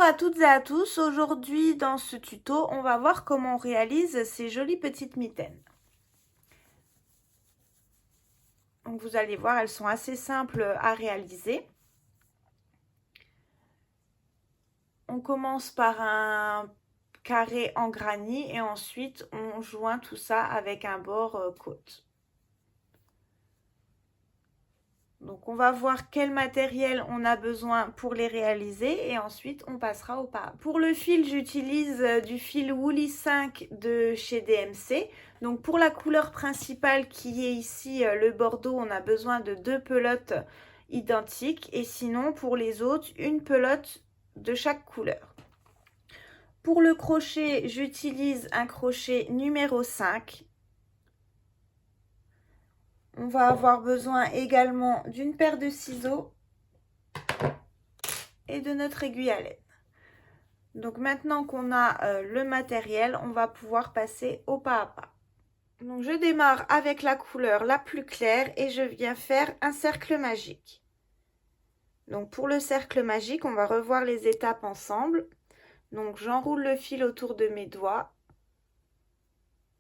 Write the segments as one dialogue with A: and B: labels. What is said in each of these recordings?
A: à toutes et à tous, aujourd'hui dans ce tuto, on va voir comment on réalise ces jolies petites mitaines. Donc vous allez voir, elles sont assez simples à réaliser. On commence par un carré en granit et ensuite on joint tout ça avec un bord côte. Donc on va voir quel matériel on a besoin pour les réaliser et ensuite on passera au pas. Pour le fil, j'utilise du fil Woolly 5 de chez DMC. Donc pour la couleur principale qui est ici le bordeaux, on a besoin de 2 pelotes identiques et sinon pour les autres, une pelote de chaque couleur. Pour le crochet, j'utilise un crochet numéro 5. On va avoir besoin également d'une paire de ciseaux et de notre aiguille à laine. Donc maintenant qu'on a le matériel, on va pouvoir passer au pas à pas. Donc je démarre avec la couleur la plus claire et je viens faire un cercle magique. Donc pour le cercle magique, on va revoir les étapes ensemble. Donc j'enroule le fil autour de mes doigts,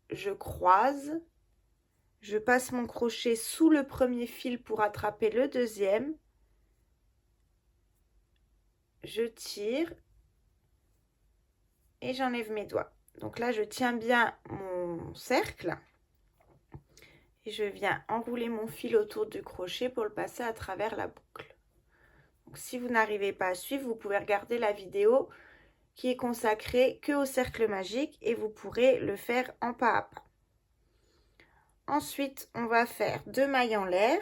A: je croise, je passe mon crochet sous le premier fil pour attraper le deuxième, je tire et j'enlève mes doigts. Donc là, je tiens bien mon cercle et je viens enrouler mon fil autour du crochet pour le passer à travers la boucle. Donc, si vous n'arrivez pas à suivre, vous pouvez regarder la vidéo qui est consacrée que au cercle magique et vous pourrez le faire en pas à pas. Ensuite, on va faire 2 mailles en l'air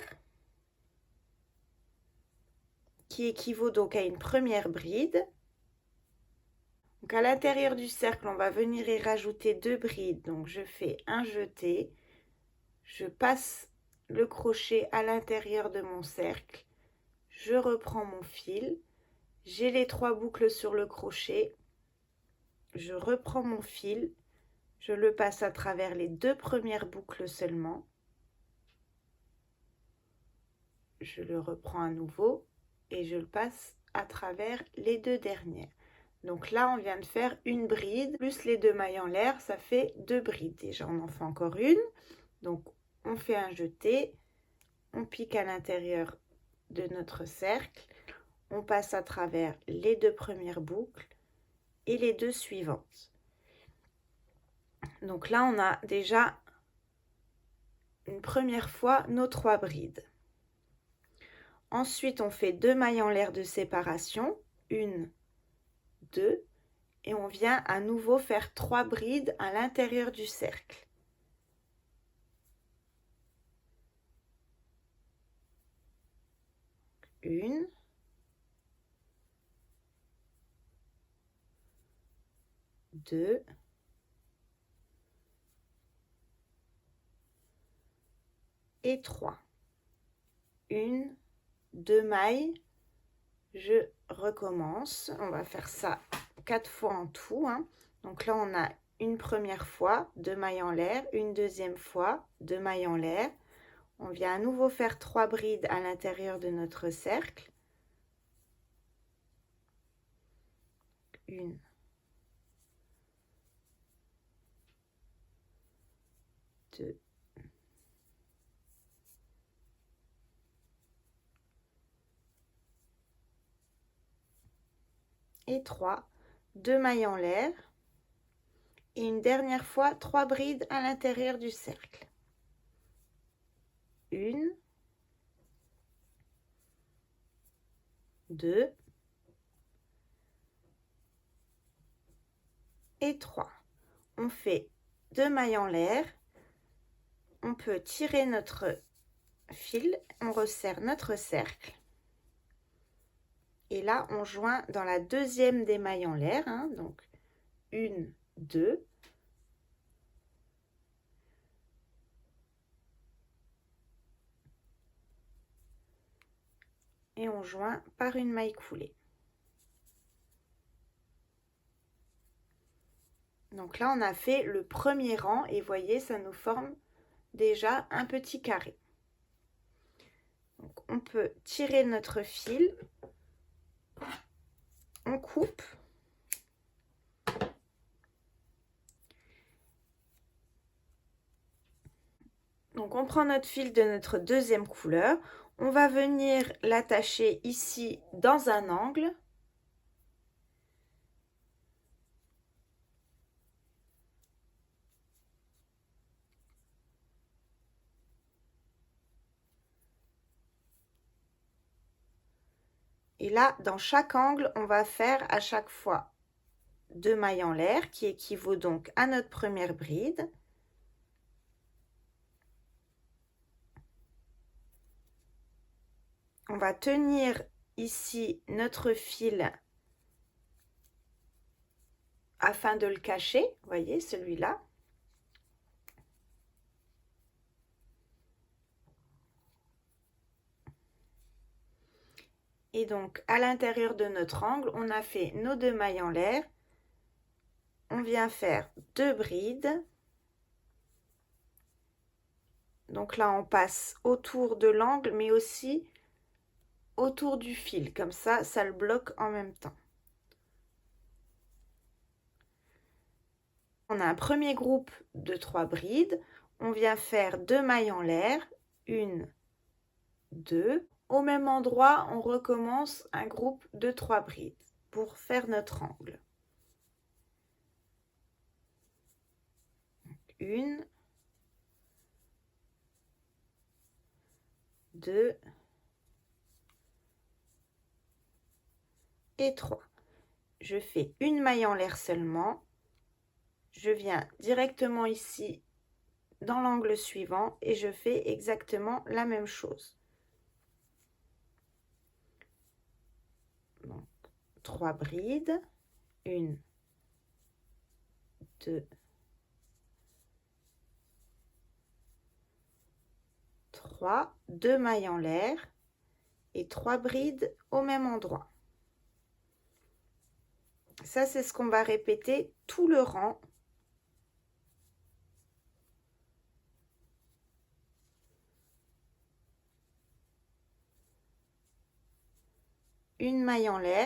A: qui équivaut donc à une première bride. Donc à l'intérieur du cercle, on va venir y rajouter 2 brides. Donc je fais un jeté, je passe le crochet à l'intérieur de mon cercle, je reprends mon fil, j'ai les 3 boucles sur le crochet, je reprends mon fil, je le passe à travers les 2 premières boucles seulement, je le reprends à nouveau et je le passe à travers les 2 dernières. Donc là, on vient de faire une bride, plus les 2 mailles en l'air, ça fait 2 brides. Déjà, on en fait encore une. Donc, on fait un jeté, on pique à l'intérieur de notre cercle, on passe à travers les 2 premières boucles et les 2 suivantes. Donc là, on a déjà une première fois nos 3 brides. Ensuite, on fait 2 mailles en l'air de séparation, 1, 2, et on vient à nouveau faire 3 brides à l'intérieur du cercle. Une, deux, et 3. Une, 2 mailles, je recommence. On va faire ça 4 fois en tout. Donc là, on a une première fois, 2 mailles en l'air, une deuxième fois, 2 mailles en l'air. On vient à nouveau faire 3 brides à l'intérieur de notre cercle. Une, deux, et 3, 2 mailles en l'air. Et une dernière fois, 3 brides à l'intérieur du cercle. Une, deux, et 3. On fait 2 mailles en l'air. On peut tirer notre fil, on resserre notre cercle. Et là, on joint dans la deuxième des mailles en l'air. Donc, une, deux. Et on joint par une maille coulée. Donc là, on a fait le premier rang et voyez, ça nous forme déjà un petit carré. Donc, on peut tirer notre fil, on coupe Donc on prend notre fil de notre deuxième couleur, on va venir l'attacher ici dans un angle. Et là, dans chaque angle, on va faire à chaque fois 2 mailles en l'air qui équivaut donc à notre première bride. On va tenir ici notre fil afin de le cacher, vous voyez celui-là. Et donc à l'intérieur de notre angle, on a fait nos 2 mailles en l'air. On vient faire 2 brides. Donc là, on passe autour de l'angle, mais aussi autour du fil. Comme ça le bloque en même temps. On a un premier groupe de 3 brides. On vient faire 2 mailles en l'air. 1, 2. Au même endroit, on recommence un groupe de 3 brides pour faire notre angle. 1, 2 et 3. Je fais une maille en l'air seulement. Je viens directement ici dans l'angle suivant et je fais exactement la même chose. Donc, 3 brides, 1, 2, 3, 2 mailles en l'air et 3 brides au même endroit. Ça, c'est ce qu'on va répéter tout le rang. Une maille en l'air.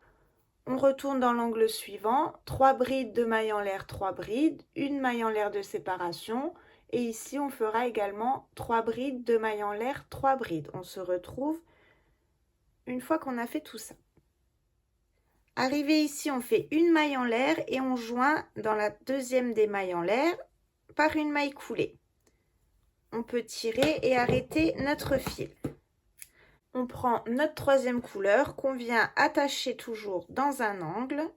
A: On retourne dans l'angle suivant. 3 brides de mailles en l'air, 3 brides. Une maille en l'air de séparation. Et ici, on fera également 3 brides de mailles en l'air, 3 brides. On se retrouve une fois qu'on a fait tout ça. Arrivé ici, on fait une maille en l'air et on joint dans la deuxième des mailles en l'air par une maille coulée. On peut tirer et arrêter notre fil. On prend notre troisième couleur qu'on vient attacher toujours dans un angle.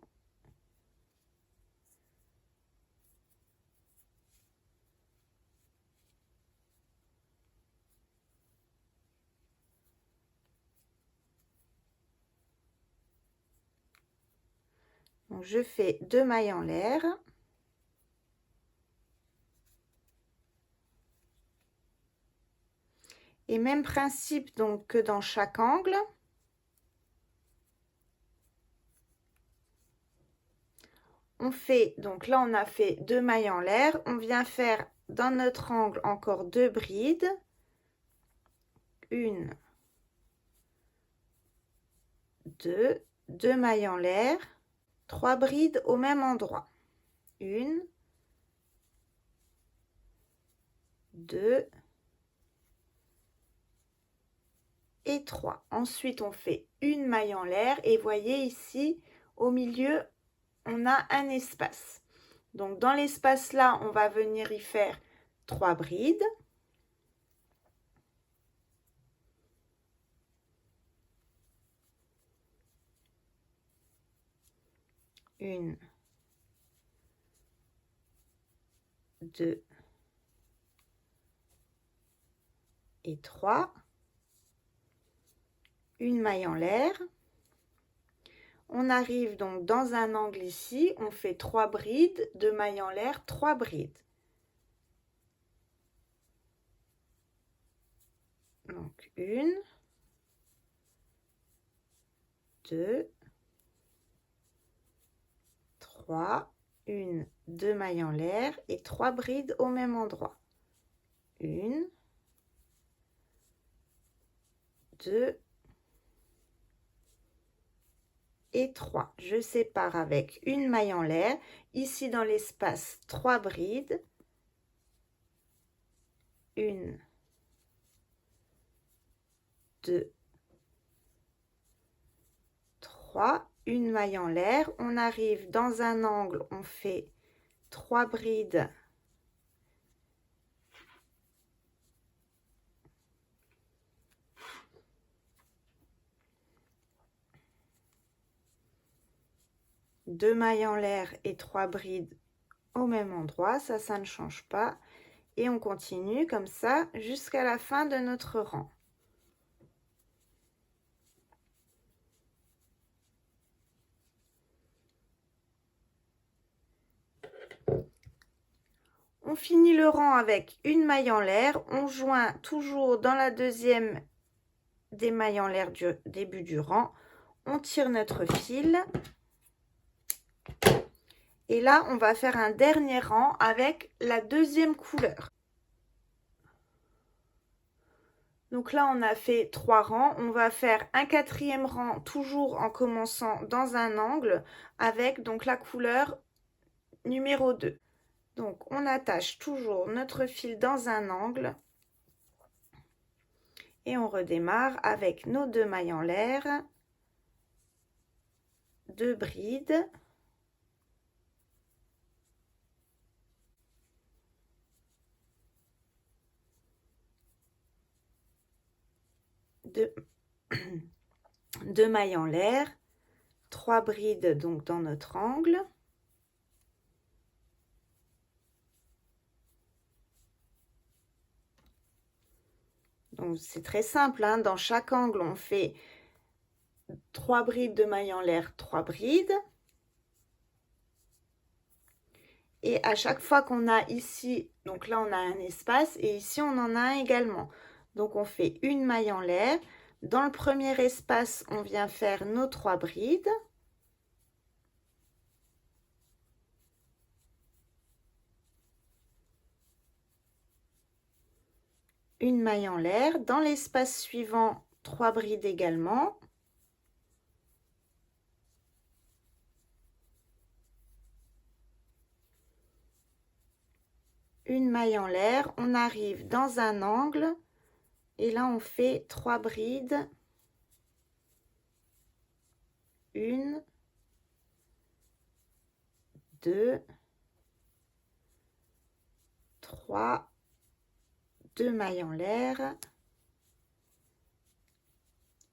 A: Donc, je fais 2 mailles en l'air. Et même principe donc que dans chaque angle. On fait, donc là on a fait 2 mailles en l'air. On vient faire dans notre angle encore 2 brides. 1, 2, 2 mailles en l'air. 3 brides au même endroit. 1, 2 et 3. Ensuite, on fait une maille en l'air et voyez ici, au milieu, on a un espace. Donc, dans l'espace là, on va venir y faire 3 brides. Une, 2 et 3. Une maille en l'air. On arrive donc dans un angle ici, on fait 3 brides, 2 mailles en l'air, 3 brides. Donc 1, 2, 3, 1, 2 mailles en l'air et 3 brides au même endroit. 1, 2 et 3. Je sépare avec une maille en l'air. Ici dans l'espace, 3 brides. 1, 2, 3, une maille en l'air, on arrive dans un angle, on fait 3 brides deux mailles en l'air et 3 brides au même endroit, ça ne change pas, et on continue comme ça jusqu'à la fin de notre rang. On finit le rang avec une maille en l'air, on joint toujours dans la deuxième des mailles en l'air du début du rang, on tire notre fil et là on va faire un dernier rang avec la deuxième couleur. Donc là on a fait 3 rangs, on va faire un quatrième rang toujours en commençant dans un angle avec donc la couleur numéro 2. Donc on attache toujours notre fil dans un angle et on redémarre avec nos 2 mailles en l'air, 2 brides, deux mailles en l'air, 3 brides donc dans notre angle, donc c'est très simple, hein, dans chaque angle on fait 3 brides de mailles en l'air, 3 brides, et à chaque fois qu'on a ici, donc là on a un espace et ici on en a un également, donc on fait une maille en l'air, dans le premier espace on vient faire nos 3 brides, une maille en l'air, dans l'espace suivant 3 brides également, une maille en l'air, on arrive dans un angle et là on fait 3 brides, 1, 2, 3, 2 mailles en l'air,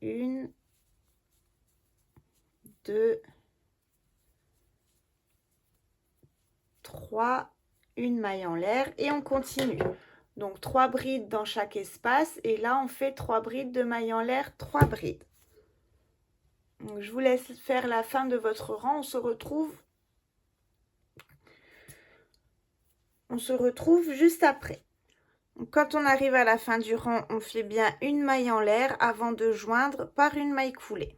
A: 1, 2, 3, une maille en l'air et on continue. Donc 3 brides dans chaque espace et là on fait 3 brides de mailles en l'air, 3 brides. Donc, je vous laisse faire la fin de votre rang, on se retrouve juste après. Donc, quand on arrive à la fin du rang, on fait bien une maille en l'air avant de joindre par une maille coulée.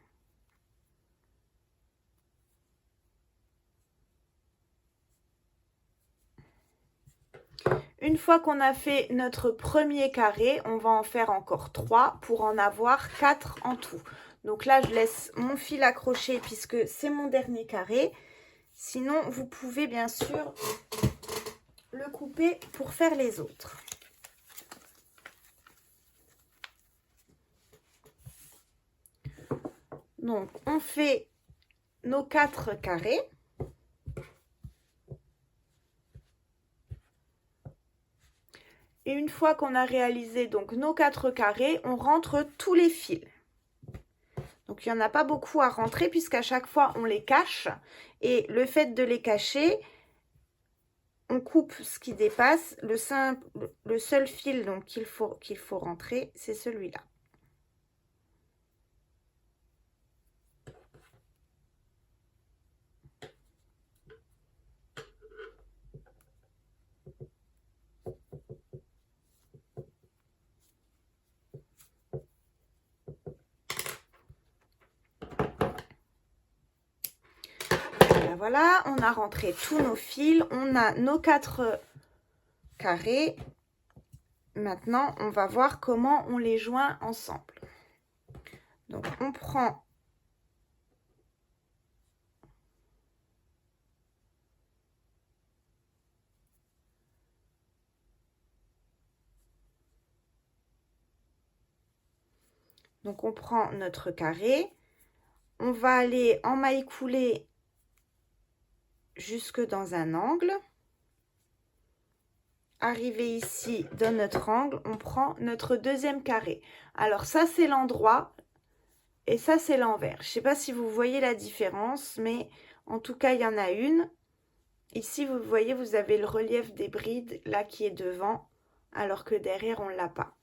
A: Une fois qu'on a fait notre premier carré, on va en faire encore 3 pour en avoir 4 en tout. Donc là, je laisse mon fil accroché puisque c'est mon dernier carré. Sinon, vous pouvez bien sûr le couper pour faire les autres. Donc, on fait nos 4 carrés. Et une fois qu'on a réalisé donc nos 4 carrés, on rentre tous les fils. Donc, il n'y en a pas beaucoup à rentrer puisqu'à chaque fois, on les cache. Et le fait de les cacher, on coupe ce qui dépasse. Le seul fil donc qu'il faut rentrer, c'est celui-là. Voilà, on a rentré tous nos fils, on a nos 4 carrés. Maintenant, on va voir comment on les joint ensemble. Donc, on prend Donc, on prend notre carré. On va aller en maille coulée jusque dans un angle. Arrivé ici dans notre angle, on prend notre deuxième carré. Alors ça, c'est l'endroit et ça, c'est l'envers. Je ne sais pas si vous voyez la différence, mais en tout cas, il y en a une. Ici, vous voyez, vous avez le relief des brides là qui est devant, alors que derrière, on ne l'a pas.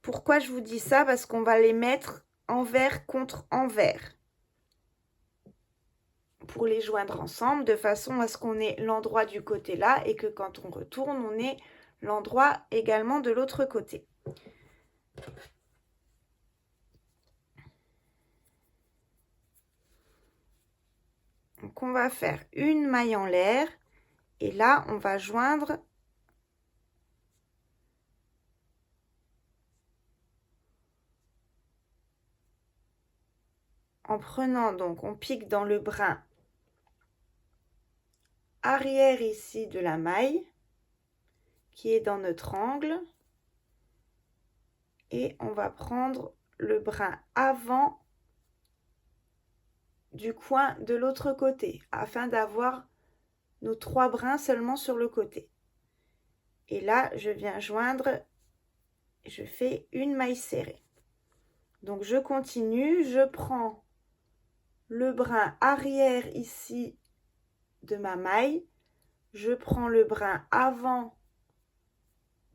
A: Pourquoi je vous dis ça? Parce qu'on va les mettre envers contre envers pour les joindre ensemble, de façon à ce qu'on ait l'endroit du côté là et que quand on retourne, on ait l'endroit également de l'autre côté. Donc on va faire une maille en l'air et là on va joindre en prenant, donc on pique dans le brin arrière ici de la maille qui est dans notre angle et on va prendre le brin avant du coin de l'autre côté afin d'avoir nos 3 brins seulement sur le côté. Et là, je viens joindre, je fais une maille serrée. Donc, je continue, je prends le brin arrière ici de ma maille, je prends le brin avant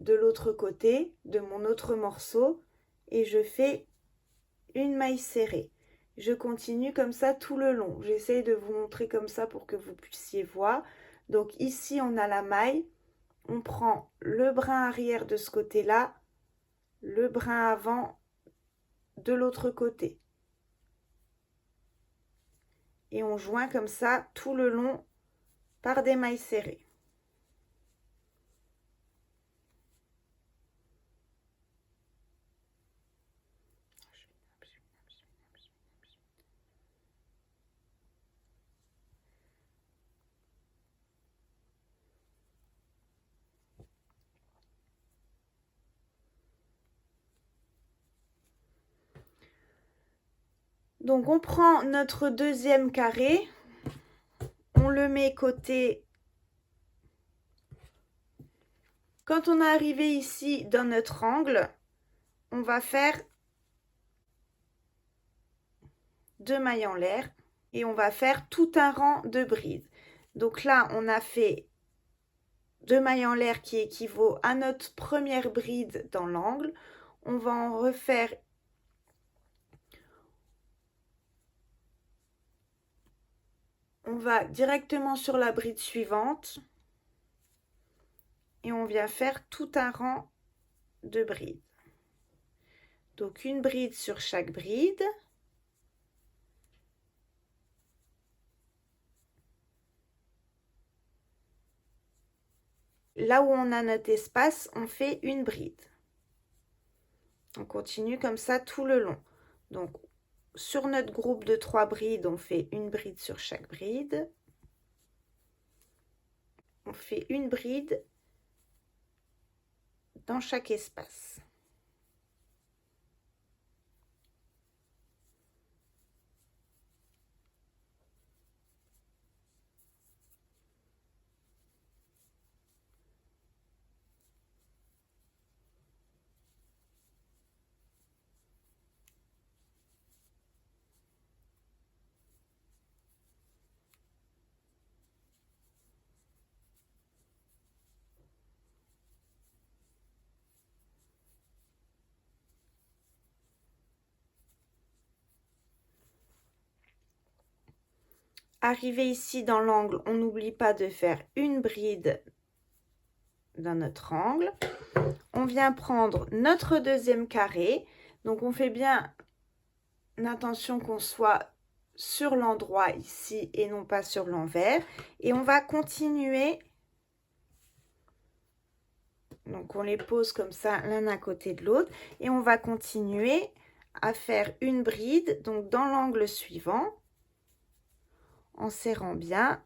A: de l'autre côté de mon autre morceau et je fais une maille serrée. Je continue comme ça tout le long. J'essaye de vous montrer comme ça pour que vous puissiez voir. Donc ici, on a la maille. On prend le brin arrière de ce côté-là, le brin avant de l'autre côté. Et on joint comme ça tout le long par des mailles serrées. Donc on prend notre deuxième carré, on le met côté. Quand on est arrivé ici dans notre angle, on va faire 2 mailles en l'air et on va faire tout un rang de brides. Donc là, on a fait 2 mailles en l'air qui équivaut à notre première bride dans l'angle. On va en refaire on va directement sur la bride suivante et on vient faire tout un rang de brides. Donc une bride sur chaque bride. Là où on a notre espace, on fait une bride. On continue comme ça tout le long. Donc sur notre groupe de 3 brides, on fait une bride sur chaque bride. On fait une bride dans chaque espace. Arrivé ici dans l'angle, on n'oublie pas de faire une bride dans notre angle. On vient prendre notre deuxième carré. Donc on fait bien attention qu'on soit sur l'endroit ici et non pas sur l'envers. Et on va continuer. Donc on les pose comme ça l'un à côté de l'autre. Et on va continuer à faire une bride donc dans l'angle suivant. En serrant bien.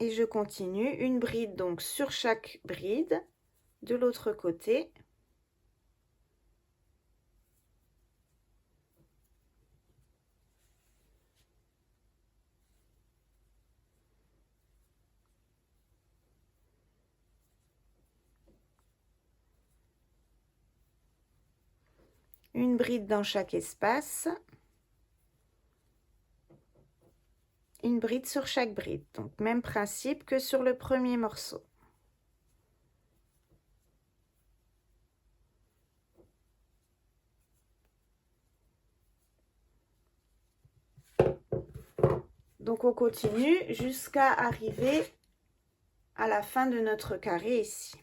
A: Et je continue une bride donc sur chaque bride de l'autre côté. Une bride dans chaque espace. Une bride sur chaque bride. Donc même principe que sur le premier morceau. Donc on continue jusqu'à arriver à la fin de notre carré ici.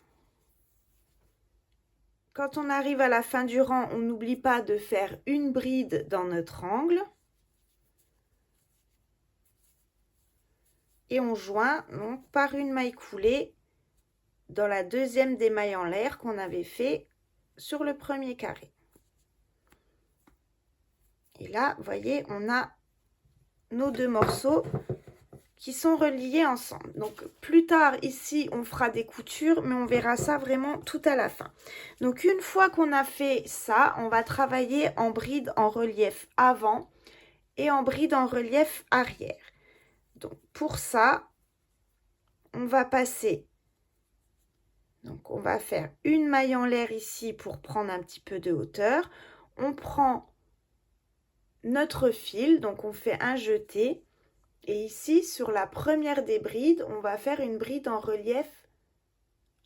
A: Quand on arrive à la fin du rang, on n'oublie pas de faire une bride dans notre angle. Et on joint donc par une maille coulée dans la deuxième des mailles en l'air qu'on avait fait sur le premier carré. Et là, vous voyez, on a nos deux morceaux qui sont reliés ensemble. Donc plus tard ici, on fera des coutures, mais on verra ça vraiment tout à la fin. Donc une fois qu'on a fait ça, on va travailler en bride en relief avant et en bride en relief arrière. Donc pour ça, on va passer, donc on va faire une maille en l'air ici pour prendre un petit peu de hauteur. On prend notre fil, donc on fait un jeté. Et ici, sur la première des brides, on va faire une bride en relief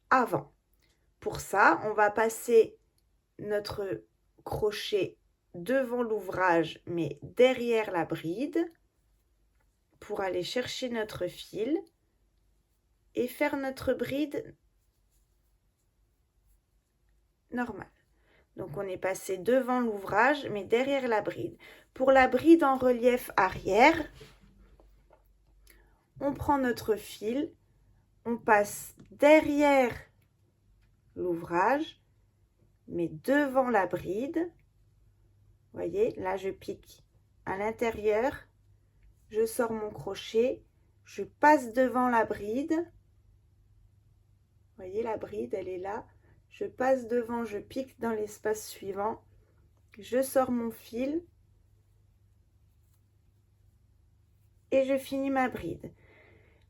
A: avant. Pour ça, on va passer notre crochet devant l'ouvrage, mais derrière la bride, pour aller chercher notre fil et faire notre bride normale. Donc, on est passé devant l'ouvrage, mais derrière la bride. Pour la bride en relief arrière, on prend notre fil, on passe derrière l'ouvrage, mais devant la bride. Vous voyez, là je pique à l'intérieur, je sors mon crochet, je passe devant la bride. Vous voyez, la bride, elle est là. Je passe devant, je pique dans l'espace suivant, je sors mon fil et je finis ma bride.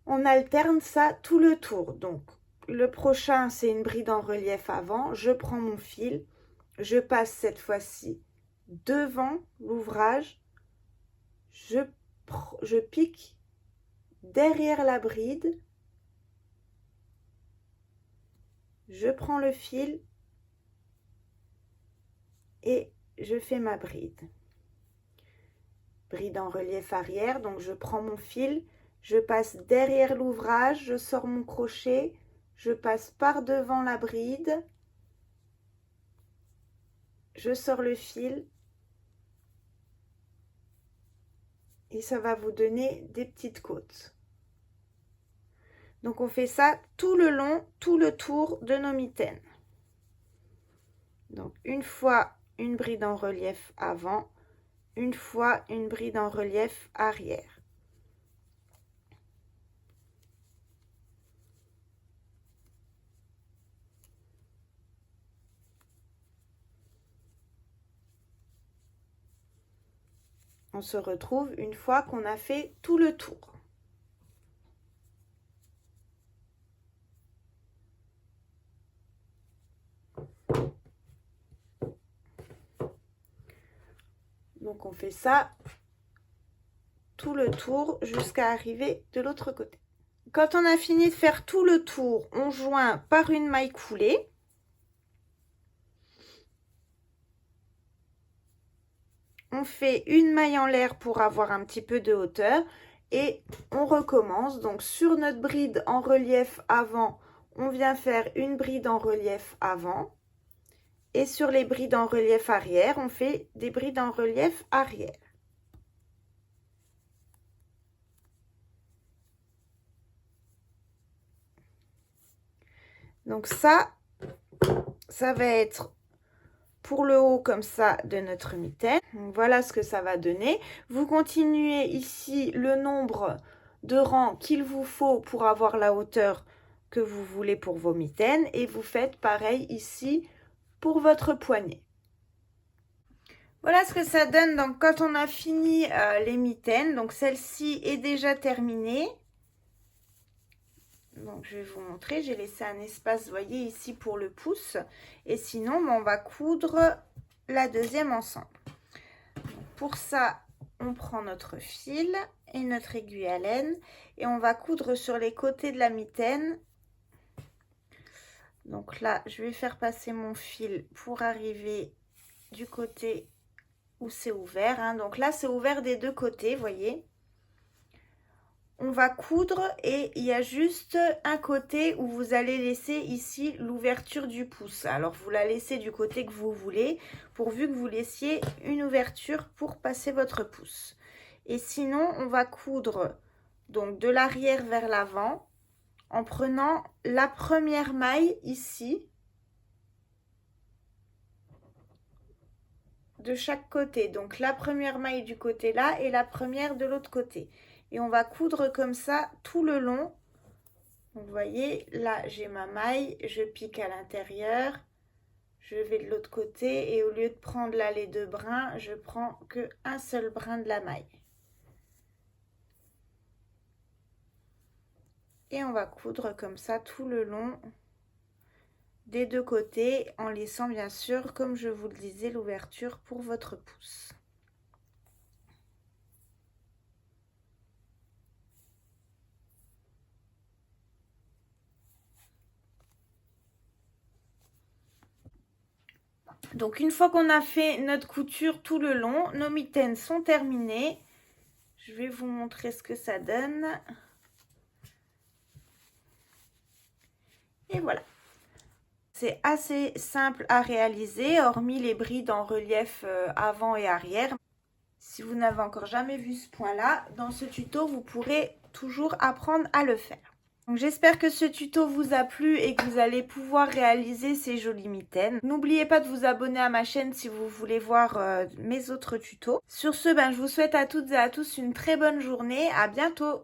A: On alterne ça tout le tour. Donc, le prochain, c'est une bride en relief avant. Je prends mon fil, je passe cette fois-ci devant l'ouvrage, je pique derrière la bride, je prends le fil et je fais ma bride. Bride en relief arrière, donc je prends mon fil, je passe derrière l'ouvrage, je sors mon crochet, je passe par devant la bride, je sors le fil et ça va vous donner des petites côtes. Donc on fait ça tout le long, tout le tour de nos mitaines. Donc une fois une bride en relief avant, une fois une bride en relief arrière. On se retrouve une fois qu'on a fait tout le tour. Donc on fait ça tout le tour jusqu'à arriver de l'autre côté. Quand on a fini de faire tout le tour, on joint par une maille coulée. On fait une maille en l'air pour avoir un petit peu de hauteur et on recommence. Donc sur notre bride en relief avant, on vient faire une bride en relief avant. Et sur les brides en relief arrière, on fait des brides en relief arrière. Donc ça va être pour le haut comme ça de notre mitaine. Donc voilà ce que ça va donner. Vous continuez ici le nombre de rang qu'il vous faut pour avoir la hauteur que vous voulez pour vos mitaines et vous faites pareil ici pour votre poignet. Voilà ce que ça donne donc quand on a fini les mitaines. Donc celle-ci est déjà terminée. Donc je vais vous montrer, j'ai laissé un espace, vous voyez ici pour le pouce. Et sinon, on va coudre la deuxième ensemble. Pour ça, on prend notre fil et notre aiguille à laine et on va coudre sur les côtés de la mitaine. Donc là, je vais faire passer mon fil pour arriver du côté où c'est ouvert, hein. Donc là, c'est ouvert des deux côtés, voyez. On va coudre et il y a juste un côté où vous allez laisser ici l'ouverture du pouce. Alors, vous la laissez du côté que vous voulez, pourvu que vous laissiez une ouverture pour passer votre pouce. Et sinon, on va coudre donc de l'arrière vers l'avant en prenant la première maille ici de chaque côté. Donc la première maille du côté là et la première de l'autre côté. Et on va coudre comme ça tout le long. Vous voyez, là j'ai ma maille, je pique à l'intérieur, je vais de l'autre côté et au lieu de prendre là les deux brins, je prends que un seul brin de la maille. Et on va coudre comme ça tout le long des deux côtés en laissant bien sûr, comme je vous le disais, l'ouverture pour votre pouce. Donc une fois qu'on a fait notre couture tout le long, nos mitaines sont terminées. Je vais vous montrer ce que ça donne. Et voilà. C'est assez simple à réaliser, hormis les brides en relief avant et arrière. Si vous n'avez encore jamais vu ce point-là, dans ce tuto, vous pourrez toujours apprendre à le faire. Donc j'espère que ce tuto vous a plu et que vous allez pouvoir réaliser ces jolies mitaines. N'oubliez pas de vous abonner à ma chaîne si vous voulez voir mes autres tutos. Sur ce, je vous souhaite à toutes et à tous une très bonne journée. À bientôt!